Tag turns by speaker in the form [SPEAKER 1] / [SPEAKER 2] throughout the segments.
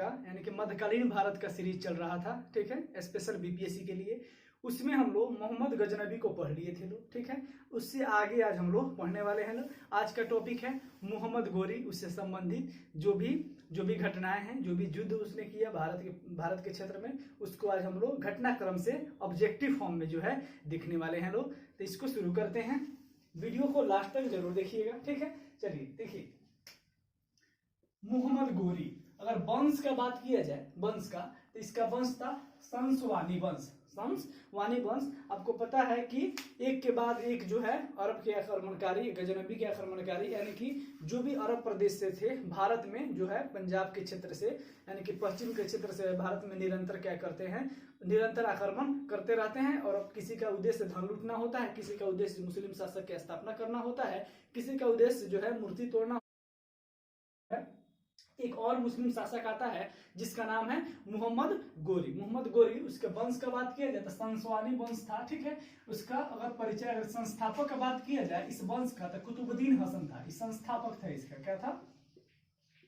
[SPEAKER 1] का यानी कि मध्यकालीन भारत का सीरीज चल रहा था, ठीक है, स्पेशल बीपीएससी के लिए। उसमें हम लोग मोहम्मद गजनबी को पढ़ लिए थे लोग, ठीक है। उससे आगे आज हम लोग पढ़ने वाले हैं लोग। आज का टॉपिक है मोहम्मद गोरी, उससे संबंधित जो भी घटनाएं हैं, जो भी युद्ध उसने किया भारत के क्षेत्र में, उसको आज हम लोग घटनाक्रम से ऑब्जेक्टिव फॉर्म में जो है दिखने वाले हैं लोग। तो इसको शुरू करते हैं, वीडियो को लास्ट तक जरूर देखिएगा, ठीक है। चलिए देखिए, मोहम्मद गोरी, अगर वंश का बात किया जाए, वंश का, तो इसका वंश था संसवानी वंश। संसवानी वंश, आपको पता है कि एक के बाद एक जो है अरब के आक्रमणकारी, गजनबी के आक्रमणकारी, यानी कि जो भी अरब प्रदेश से थे भारत में जो है, पंजाब के क्षेत्र से यानी कि पश्चिम के क्षेत्र से भारत में निरंतर क्या करते हैं, निरंतर आक्रमण करते रहते हैं। और अब किसी का उद्देश्य धन लूटना होता है, किसी का उद्देश्य मुस्लिम शासक की स्थापना करना होता है, किसी का उद्देश्य जो है मूर्ति तोड़ना है। एक और मुस्लिम शासक आता है जिसका नाम है मोहम्मद गोरी। मोहम्मद गोरी, उसके वंश का बात किया जाए तो संसवानी वंश था, ठीक है। उसका अगर परिचय, अगर संस्थापक का बात किया जाए इस वंश का, तो कुतुबुद्दीन हसन था, इस संस्थापक था, इसका क्या था,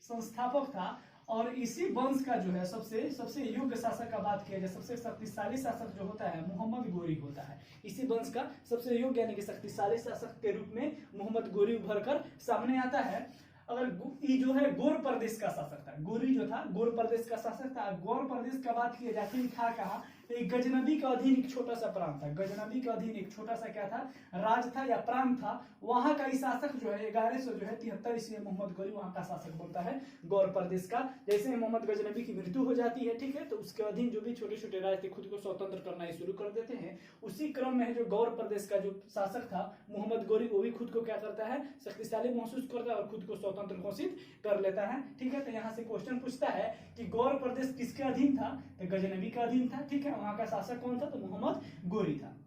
[SPEAKER 1] संस्थापक था। और इसी वंश का जो है सबसे योग्य शासक का बात किया जाए, सबसे शक्तिशाली शासक जो होता है मोहम्मद गोरी होता है। इसी वंश का सबसे योग्य यानी कि शक्तिशाली शासक के रूप में मोहम्मद गोरी उभर कर सामने आता है। अगर ये जो है गौर प्रदेश का शासक था, गोरी जो था गौर प्रदेश का शासक था। गौर प्रदेश का बात किया जाती था कहा, तो एक गजनबी का अधीन एक छोटा सा प्रांत था, गजनबी का अधीन एक छोटा सा क्या था, राज था या प्रांत था। वहां का शासक जो है 1173 ईस्वी में मोहम्मद गोरी वहां का शासक बनता है गौर प्रदेश का। जैसे ही मोहम्मद गजनबी की मृत्यु हो जाती है, ठीक है, तो उसके अधीन जो भी छोटे छोटे राज थे खुद को स्वतंत्र करना शुरू कर देते हैं। उसी क्रम में जो गौर प्रदेश का जो शासक था मोहम्मद गोरी, वो भी खुद को क्या करता है, शक्तिशाली महसूस करता है और खुद को स्वतंत्र घोषित कर लेता है, ठीक है। तो यहाँ से क्वेश्चन पूछता है कि गौर प्रदेश किसके अधीन था, तो गजनबी का अधीन था, ठीक है। वहां का शासक कौन था, तो मोहम्मद गोरी था।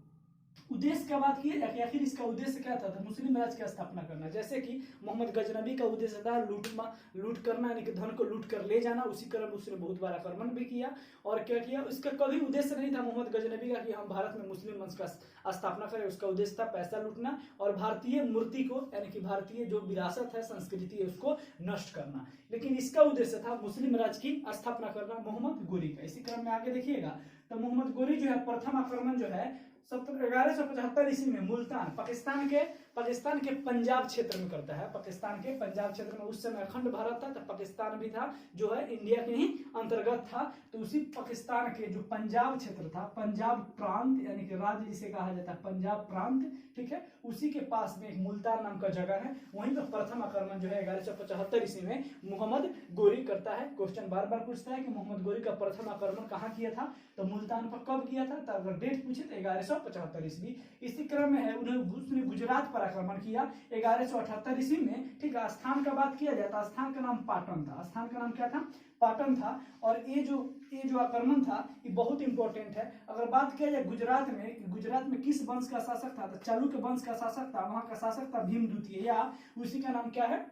[SPEAKER 1] उद्देश्य का बात किया जाए, आखिर इसका उद्देश्य क्या था, तो मुस्लिम राज्य की स्थापना करना। जैसे कि मोहम्मद गजनबी का उद्देश्य था लूट करना, यानी कि धन को लूट कर ले जाना। उसी क्रम में उसने बहुत बार आक्रमण भी किया। और क्या किया, उसका कभी उद्देश्य नहीं था मोहम्मद गजनबी का कि हम भारत में मुस्लिम वंश का स्थापना करें। उसका उद्देश्य था पैसा लूटना और भारतीय मूर्ति को, यानी कि भारतीय जो विरासत है, संस्कृति है, उसको नष्ट करना। लेकिन इसका उद्देश्य था मुस्लिम राज्य की स्थापना करना मोहम्मद गोरी का। इसी क्रम में आगे देखिएगा, तो मोहम्मद गोरी जो है प्रथम आक्रमण जो है 1175 ईस्वी में मुल्तान, पाकिस्तान के पंजाब क्षेत्र में करता है। पाकिस्तान के पंजाब क्षेत्र में उस समय अखंड भारत था, तो पाकिस्तान भी था जो है इंडिया के ही अंतर्गत था। तो उसी पाकिस्तान के जो पंजाब क्षेत्र था, पंजाब प्रांत यानी कि राज्य जिसे कहा जाता है पंजाब प्रांत, ठीक है, उसी के पास में एक मुल्तान नाम का जगह है। वहीं पर प्रथम आक्रमण जो है 1175 ईस्वी में मोहम्मद गोरी करता है। क्वेश्चन बार बार पूछता है कि मोहम्मद गोरी का प्रथम आक्रमण कहाँ किया था, तो मुल्तान पर कब किया था, तो अगर डेट पूछे तो 1175 ईस्वी। इसी क्रम में है उसने गुजरात पर आक्रमण किया 1178 ईस्वी में, ठीक है। स्थान का बात किया जाता, स्थान का नाम पाटन था, स्थान का नाम क्या था, पाटन था। और ये जो आक्रमण था ये बहुत इंपॉर्टेंट है। अगर बात किया जाए गुजरात में किस वंश का शासक था, तो चालुक्य वंश का शासक था। वहां का शासक था भीम द्वितीय, या उसी का नाम क्या है,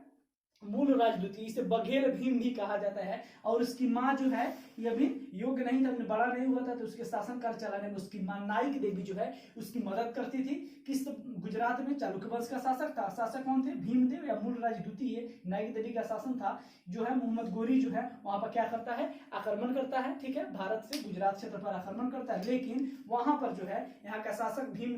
[SPEAKER 1] मूल राज द्वितीय। इसे बघेल भीम भी कहा जाता है। और उसकी माँ जो है ये अभी योग्य नहीं था, अपने बड़ा नहीं हुआ था, तो उसके शासनकाल चलाने में उसकी माँ नाइक देवी जो है उसकी मदद करती थी। किस गुजरात में चालुक्य वंश का शासक था, शासक कौन थे, भीमदेव या मूल राज द्वितीय, नाइक देवी का शासन था। जो है मोहम्मद गोरी जो है वहां पर क्या करता है, आक्रमण करता है, ठीक है, भारत से गुजरात क्षेत्र पर आक्रमण करता है। लेकिन वहां पर जो है यहाँ का शासक भीम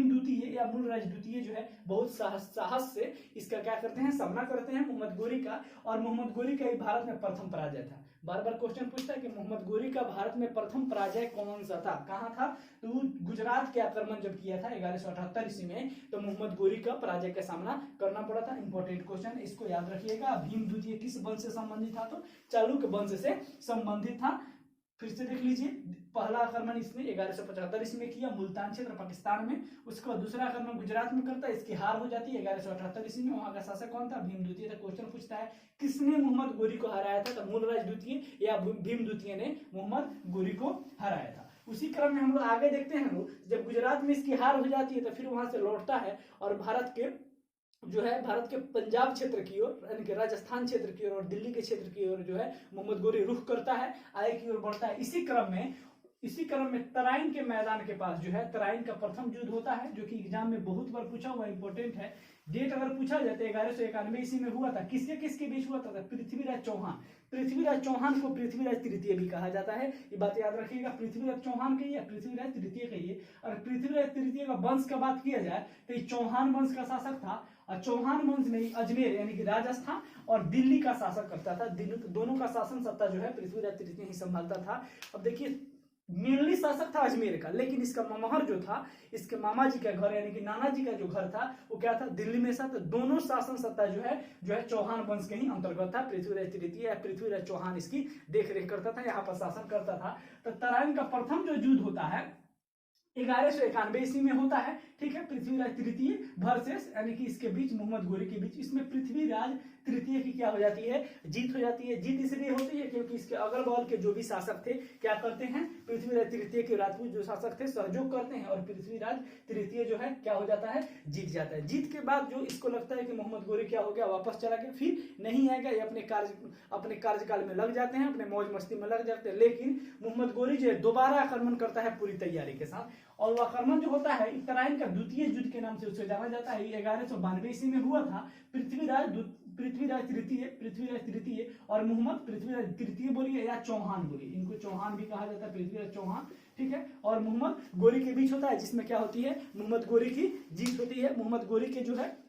[SPEAKER 1] द्वितीय या मूल राज द्वितीय जो है बहुत साहस से इसका क्या करते हैं, सामना करते हैं मोहम्मद गोरी का। और मोहम्मद गोरी का ही भारत में प्रथम पराजय था। बार बार क्वेश्चन पूछता है कि मोहम्मद गोरी का भारत में प्रथम पराजय कौन सा था, कहां था, तो गुजरात के आक्रमण जब किया था 1178 ईस्वी में, तो मोहम्मद गोरी का पराजय का सामना करना पड़ा था। इंपॉर्टेंट क्वेश्चन, इसको याद रखिएगा। भीम द्वितीय किस वंश से संबंधित था, तो चालुक्य वंश से संबंधित था। फिर से देख लीजिए, पहला आक्रमण इसने 1175 ईस्वी में किया मुल्तान क्षेत्र पाकिस्तान में। उसके बाद दूसरा आक्रमण गुजरात में करता है, इसकी हार हो जाती है 1178 ईस्वी में। वहां का शासक कौन था, भीम द्वितीय था। क्वेश्चन पूछता है किसने मोहम्मद गोरी को हराया था, तो मूल राज द्वितीय या भीम द्वितीय ने मोहम्मद गोरी को हराया था। उसी क्रम में हम लोग आगे देखते हैं, लोग जब गुजरात में इसकी हार हो जाती है तो फिर वहां से लौटता है और भारत के पंजाब क्षेत्र की ओर, यानी कि राजस्थान क्षेत्र की ओर और दिल्ली के क्षेत्र की ओर जो है मोहम्मद गोरी रुख करता है, आगे की ओर बढ़ता है। इसी क्रम में तराइन के मैदान के पास जो है तराइन का प्रथम युद्ध होता है, जो कि एग्जाम में बहुत बार पूछा हुआ इंपॉर्टेंट है। डेट अगर पूछा जाए तो 1191 ईस्वी में हुआ था। किसके किसके बीच हुआ था? पृथ्वीराज चौहान। पृथ्वीराज चौहान को पृथ्वीराज तृतीय भी कहा जाता है, ये बात याद रखिएगा। पृथ्वीराज चौहान कहिए या पृथ्वीराज तृतीय कहिए। और पृथ्वीराज तृतीय का वंश का बात किया जाए तो ये चौहान वंश का शासक था, और चौहान वंश में अजमेर यानी कि राजस्थान और दिल्ली का शासक करता था। दोनों का शासन सत्ता जो है पृथ्वीराज तृतीय ही संभालता था। अब देखिए मेनली शासक था अजमेर का, लेकिन इसका ममहर जो था, इसके मामा जी का घर यानी कि नाना जी का जो घर था वो क्या था? दिल्ली में था। तो दोनों शासन सत्ता जो है चौहान वंश के ही अंतर्गत था। पृथ्वीराज तृतीय या पृथ्वीराज चौहान इसकी देखरेख करता था, यहाँ पर शासन करता था। तो तराइन का प्रथम जो युद्ध होता है 1191 ईस्वी में होता है, ठीक है। पृथ्वीराज तृतीय वर्सेस यानी कि इसके बीच मोहम्मद गोरी के बीच, इसमें पृथ्वीराज तृतीय की क्या हो जाती है? जीत हो जाती है। जीत इसलिए होती है क्योंकि इसके अगल बगल के जो भी शासक थे क्या करते हैं? पृथ्वीराज तृतीय के राजपूत जो शासक थे सहयोग करते हैं, और पृथ्वीराज तृतीय जो है क्या हो जाता है? जीत जाता है। जीत के बाद जो इसको लगता है कि मोहम्मद गोरी क्या हो गया? वापस चला गया, फिर नहीं आएगा, ये अपने कार्यकाल में लग जाते हैं, अपने मौज मस्ती में लग जाते हैं। लेकिन मोहम्मद गोरी जो है दोबारा आक्रमण करता है पूरी तैयारी के साथ, और वह आक्रमण जो होता है तराइन का द्वितीय युद्ध के नाम से उसे जाना जाता है। 1192 ईस्वी में हुआ था। पृथ्वीराज तृतीय और मोहम्मद पृथ्वीराज तृतीय बोलिए या चौहान बोलिए, इनको चौहान भी कहा जाता है, पृथ्वीराज चौहान, ठीक है। और मोहम्मद गोरी के बीच होता है, जिसमें क्या होती है? मोहम्मद गोरी की जीत होती है। मोहम्मद गोरी के जो है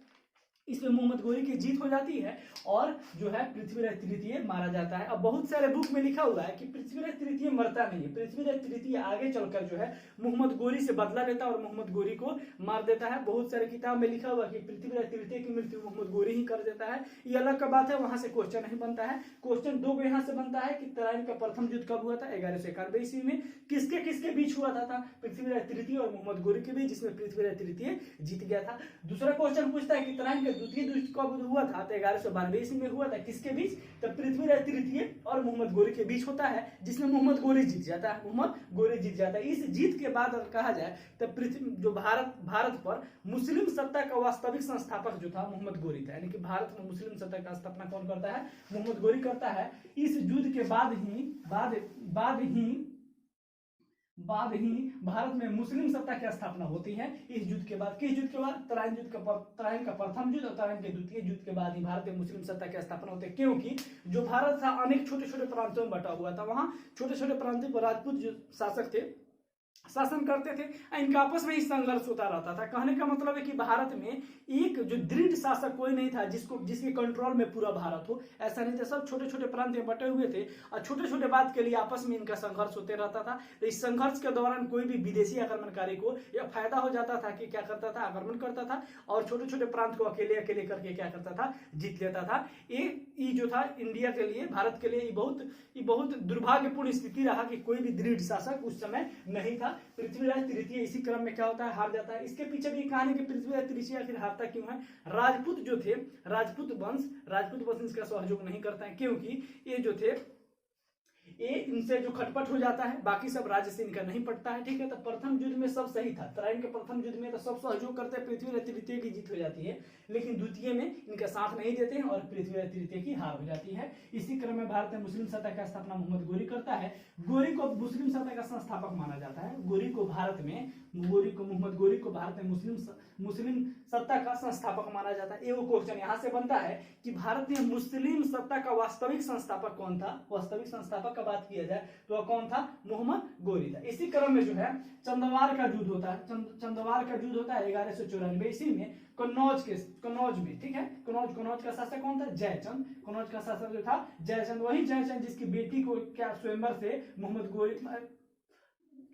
[SPEAKER 1] इसमें मोहम्मद गोरी की जीत हो जाती है, और जो है पृथ्वीराज तृतीय मारा जाता है। अब बहुत सारे बुक में लिखा हुआ है कि पृथ्वीराज तृतीय मरता नहीं है। पृथ्वीराज तृतीय आगे चलकर जो है मोहम्मद गोरी से बदला लेता है और मोहम्मद गोरी को मार देता है। बहुत सारे किताब में लिखा हुआ है कि पृथ्वीराज तृतीय की मृत्यु मोहम्मद गोरी ही कर देता है। ये अलग का बात है, वहां से क्वेश्चन नहीं बनता है। क्वेश्चन दो यहाँ से बनता है कि तराइन का प्रथम युद्ध कब हुआ था? 1191 ईस्वी में। किसके किसके बीच हुआ था? पृथ्वीराज तृतीय और मोहम्मद गोरी के बीच, जिसमें पृथ्वीराज तृतीय जीत गया था। दूसरा क्वेश्चन पूछता है कि तराइन द्वितीय युद्ध कब हुआ था? तो 1192 ईस्वी में हुआ था। किसके बीच? तो पृथ्वीराज तृतीय और मोहम्मद गोरी के बीच होता है, जिसमें मोहम्मद गोरी जीत जाता है। मोहम्मद गोरी जीत जाता है। इस जीत के बाद अगर कहा जाए तो पृथ्वी जो भारत पर मुस्लिम सत्ता का वास्तविक संस्थापक जो था मोहम्मद गोरी था, यानी कि भारत में मुस्लिम सत्ता का स्थापना कौन करता है? मोहम्मद गोरी करता है। इस युद्ध के बाद ही भारत में मुस्लिम सत्ता की स्थापना होती है। इस युद्ध के बाद, किस युद्ध के बाद? तराइन का प्रथम युद्ध और तराइन के द्वितीय युद्ध के बाद ही भारत में मुस्लिम सत्ता की स्थापना होती है। क्योंकि जो भारत था अनेक छोटे छोटे प्रांतों में बटा हुआ था, वहां छोटे छोटे प्रांतों पर राजपूत जो शासक थे शासन करते थे, इनका आपस में ही संघर्ष होता रहता था। कहने का मतलब है कि भारत में एक जो दृढ़ शासक कोई नहीं था जिसके कंट्रोल में पूरा भारत हो, ऐसा नहीं था। सब छोटे छोटे प्रांत में बटे हुए थे और छोटे छोटे बात के लिए आपस में इनका संघर्ष होते रहता था। तो इस संघर्ष के दौरान कोई भी विदेशी आक्रमणकारी को यह फायदा हो जाता था कि क्या करता था? आक्रमण करता था और छोटे छोटे प्रांत को अकेले अकेले करके क्या करता था? जीत लेता था। ये जो था इंडिया के लिए, भारत के लिए ये बहुत दुर्भाग्यपूर्ण स्थिति रहा कि कोई भी दृढ़ शासक उस समय नहीं था। पृथ्वीराज तृतीय इसी क्रम में क्या होता है? हार जाता है। इसके पीछे भी कहानी कि पृथ्वीराज तृतीय आखिर हारता क्यों है? राजपूत जो थे, राजपूत वंश इसका सहयोग नहीं करता है, क्योंकि ये जो थे ये इनसे जो खटपट हो जाता है, बाकी सब राज्य से इनका नहीं पड़ता है, ठीक है। तो प्रथम युद्ध में सब सही था, तराइन के प्रथम युद्ध में तो सब सहयोग करते हैं, पृथ्वीराज तृतीय की जीत हो जाती है। लेकिन द्वितीय में इनका साथ नहीं देते हैं और पृथ्वीराज तृतीय की हार हो जाती है। इसी क्रम में भारत में मुस्लिम सत्ता का स्थापना मोहम्मद गोरी करता है। गोरी को मुस्लिम सत्ता का संस्थापक माना जाता है। मोहम्मद गोरी को भारत में मुस्लिम सत्ता का संस्थापक माना जाता है। वो क्वेश्चन यहाँ से बनता है कि भारत में मुस्लिम सत्ता का वास्तविक संस्थापक कौन था? वास्तविक संस्थापक का बात किया जाए तो कौन था? मोहम्मद गोरी था। इसी क्रम में जो है चंदवार का युद्ध होता है। चंदवार का युद्ध होता है 1194 ईस्वी में कन्नौज में, ठीक है। कन्नौज का शासक कौन था? जयचंद। कन्नौज का शासक जो था जयचंद, वही जयचंद जिसकी बेटी को क्या स्वयंवर से मोहम्मद गोरी,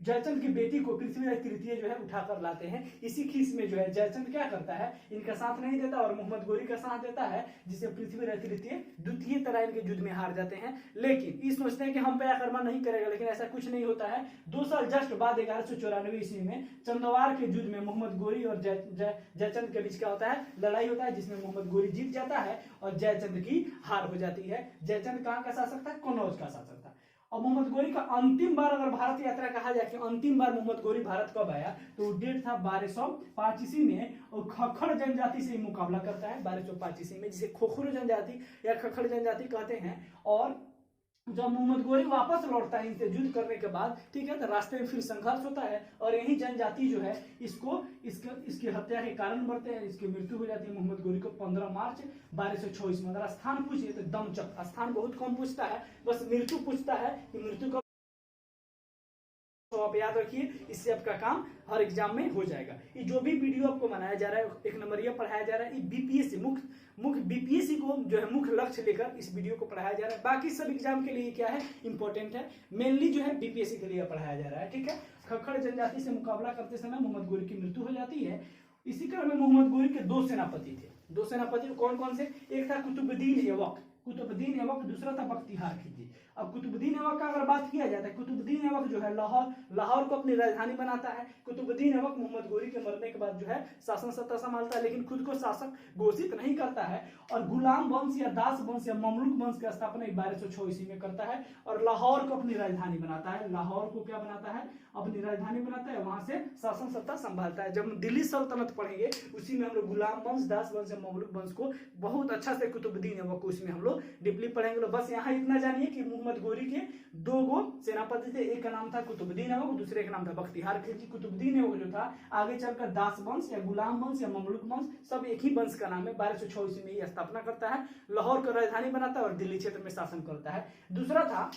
[SPEAKER 1] जयचंद की बेटी को पृथ्वीराज तृतीय जो है उठाकर लाते हैं। इसी खीस में जो है जयचंद क्या करता है? इनका साथ नहीं देता और मोहम्मद गोरी का साथ देता है, जिससे पृथ्वीराज तृतीय द्वितीय तराइन के युद्ध में हार जाते हैं। लेकिन ये सोचते हैं कि हम पे आक्रमण नहीं करेगा, लेकिन ऐसा कुछ नहीं होता है। 2 साल जस्ट बाद 1194 ईस्वी में चंदवार के युद्ध में मोहम्मद गोरी और जयचंद के बीच क्या होता है? लड़ाई होता है, जिसमें मोहम्मद गोरी जीत जाता है और जयचंद की हार हो जाती है। जयचंद कहाँ का शासक था? कन्नौज का शासक था। और मोहम्मद गोरी का अंतिम बार अगर भारत यात्रा कहा जाए कि अंतिम बार मोहम्मद गोरी भारत कब आया, तो डेट था 1205 ईस्वी में, और खखड़ जनजाति से मुकाबला करता है 1205 ईस्वी में, जिसे खोखरो जनजाति या खखड़ जनजाति कहते हैं। और जब मोहम्मद गोरी वापस लौटता है इनसे युद्ध करने के बाद, ठीक है, तो रास्ते में फिर संघर्ष होता है और यही जनजाति जो है इसकी हत्या के कारण बढ़ते हैं, इसकी मृत्यु हो जाती है मोहम्मद गोरी को 15 मार्च 1224 में। अगर स्थान पूछिए तो दमचक, स्थान बहुत कम पूछता है, बस मृत्यु पूछता है कि मृत्यु कब, तो आप याद रखिए, इससे आपका काम हर एग्जाम में हो जाएगा। ये जो भी वीडियो आपको बनाया जा रहा है, एक नंबरिया पढ़ाया जा रहा है, ये बीपीएससी मुख्य बीपीएससी को जो है मुख्य लक्ष्य लेकर इस वीडियो को पढ़ाया जा रहा है। बाकी सब एग्जाम के लिए क्या है, इंपॉर्टेंट है, मेनली जो है बीपीएससी के लिए पढ़ाया जा रहा है, ठीक है। खक्खर जनजाति से मुकाबला करते समय मोहम्मद गोरी की मृत्यु हो जाती है। इसी क्रम में मोहम्मद गोरी के 2 सेनापति थे। 2 सेनापति कौन कौन से, एक था कुतुबुद्दीन ऐबक, दूसरा था बख्तियार खिलजी। अब कुतुबुद्दीन ऐबक का अगर बात किया जाता है, कुतुबुद्दीन ऐबक जो है लाहौर को अपनी राजधानी बनाता है। कुतुबुद्दीन ऐबक मोहम्मद गोरी के मरने के बाद जो है शासन सत्ता संभालता है, लेकिन खुद को शासक घोषित नहीं करता है और गुलाम वंश या दास वंश या ममलूक वंश की स्थापना 1206 ईस्वी में करता है और लाहौर को अपनी राजधानी बनाता है। लाहौर को क्या बनाता है, अपनी राजधानी बनाता है, वहां से शासन सत्ता संभालता है। जब हम दिल्ली सल्तनत पढ़ेंगे उसी में हम लोग गुलाम वंश, दास वंश या ममलूक वंश को बहुत अच्छा से कुतुबुद्दीन ऐबक को उसमें हम लोग डीपली पढ़ेंगे। बस यहाँ इतना जानिए कि मोहम्मद गोरी के 2 गो सेनापति थे, एक का नाम था कुतुबुद्दीन ऐबक, दूसरे का नाम था बख्तियार खिलजी। कुतुबुद्दीन ऐबक जो था आगे चलकर दास वंश या गुलाम वंश या ममलूक वंश सब एक ही वंश का नाम है। 1206 ईस्वी में ये स्थापना करता है, लाहौर को राजधानी बनाता है और दिल्ली क्षेत्र में शासन करता है। दूसरा था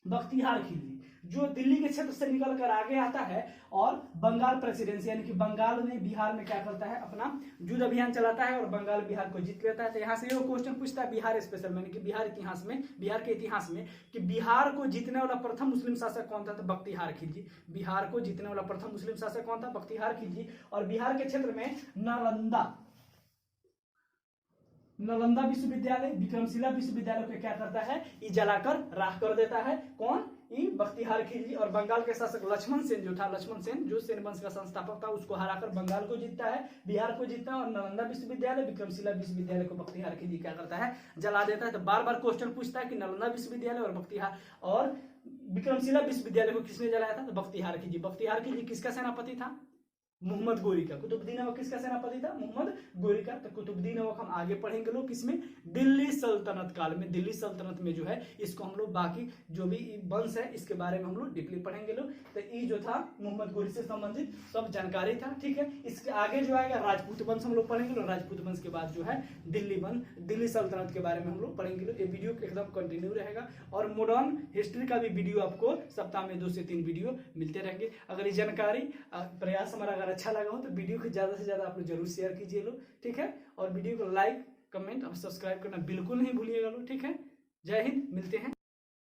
[SPEAKER 1] बख्तियार खिलजी, जो दिल्ली के क्षेत्र से निकल कर आगे आता है और बंगाल प्रेसिडेंसी यानी कि बंगाल में बिहार में क्या करता है, अपना युद्ध अभियान चलाता है और बंगाल बिहार को जीत लेता है। तो यहाँ से ये क्वेश्चन पूछता है बिहार स्पेशल में, कि बिहार के इतिहास में कि बिहार को जीतने वाला प्रथम मुस्लिम शासक कौन था, तो बख्तियार खिलजी। बिहार को जीतने वाला प्रथम मुस्लिम शासक कौन था, बख्तियार खिलजी। और बिहार के क्षेत्र में नालंदा विश्वविद्यालय, विक्रमशिला विश्वविद्यालय को क्या करता है, ये जलाकर राख कर देता है। कौन, ये बख्तियार खिलजी। और बंगाल के शासक लक्ष्मण सेन जो था, लक्ष्मण सेन जो सेन वंश का संस्थापक था, उसको हराकर बंगाल को जीतता है, बिहार को जीतता है और नालंदा विश्वविद्यालय, विक्रमशिला विश्वविद्यालय को बख्तियार खिलजी क्या करता है, जला देता है। तो बार बार क्वेश्चन पूछता है कि नालंदा विश्वविद्यालय और विक्रमशिला विश्वविद्यालय को किसने जलाया था, तो बख्तियार खिलजी। बख्तियार खिलजी किसका सेनापति था, मोहम्मद गोरी का। कुतुबुद्दीन ऐबक किसका सेनापति था, मोहम्मद गोरी का। तो कुतुबुद्दीन ऐबक हम आगे पढ़ेंगे लोग किसमें, दिल्ली सल्तनत काल में। दिल्ली सल्तनत में जो है इसको हम लोग बाकी जो भी वंश है इसके बारे में हम लोग डीपली पढ़ेंगे लोग। तो ये जो था मोहम्मद गोरी से संबंधित सब जानकारी था, ठीक है। इसके आगे जो आएगा राजपूत वंश हम लोग पढ़ेंगे लोग। राजपूत वंश के बाद जो है दिल्ली सल्तनत के बारे में हम लोग पढ़ेंगे लोग। ये वीडियो एकदम कंटिन्यू रहेगा और मॉडर्न हिस्ट्री का भी वीडियो आपको सप्ताह में 2 से 3 वीडियो मिलते रहेंगे। अगर ये जानकारी प्रयास हमारा अच्छा लगा हो तो वीडियो को ज्यादा से ज्यादा आप लोग जरूर शेयर कीजिए लोग, ठीक है। और वीडियो को लाइक, कमेंट और सब्सक्राइब करना बिल्कुल नहीं भूलिएगा लोग, ठीक है। जय हिंद, मिलते हैं।